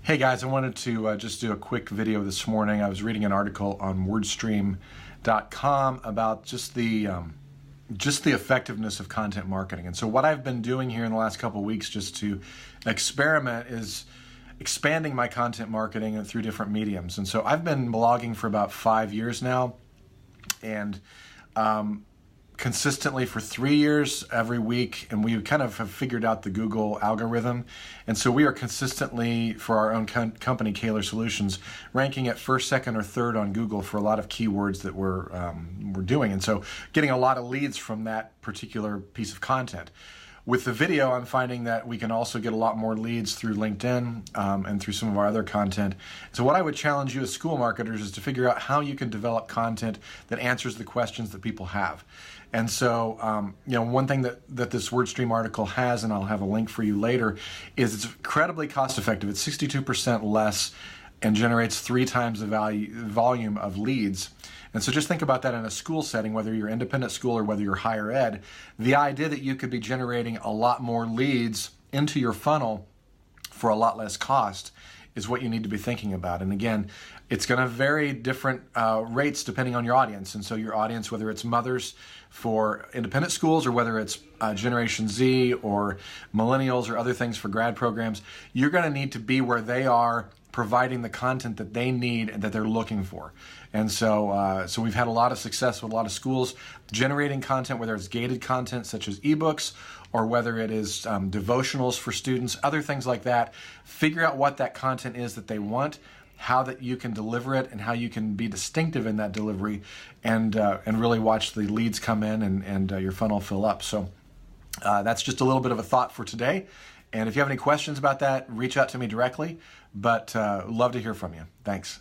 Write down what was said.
Hey guys, I wanted to just do a quick video this morning. I was reading an article on wordstream.com about just the effectiveness of content marketing. And so what I've been doing here in the last couple of weeks just to experiment is expanding my content marketing through different mediums. And so I've been blogging for about 5 years now, and consistently for 3 years every week, and we kind of have figured out the Google algorithm, and so we are consistently, for our own company Caylor Solutions, ranking at first, second, or third on Google for a lot of keywords that we're doing, and so getting a lot of leads from that particular piece of content. With the video, I'm finding that we can also get a lot more leads through LinkedIn and through some of our other content. So what I would challenge you as school marketers is to figure out how you can develop content that answers the questions that people have. And so, one thing that this WordStream article has, and I'll have a link for you later, is it's incredibly cost effective. It's 62% less and generates 3 times the volume of leads. And so just think about that in a school setting, whether you're independent school or whether you're higher ed. The idea that you could be generating a lot more leads into your funnel for a lot less cost is what you need to be thinking about. And again, it's going to vary different rates depending on your audience. And so your audience, whether it's mothers for independent schools or whether it's Generation Z or millennials or other things for grad programs, you're going to need to be where they are, providing the content that they need and that they're looking for. And so we've had a lot of success with a lot of schools generating content, whether it's gated content such as ebooks or whether it is devotionals for students, other things like that. Figure out what that content is that they want, how that you can deliver it, and how you can be distinctive in that delivery, and really watch the leads come in and your funnel fill up. So that's just a little bit of a thought for today. And if you have any questions about that, reach out to me directly, but love to hear from you. Thanks.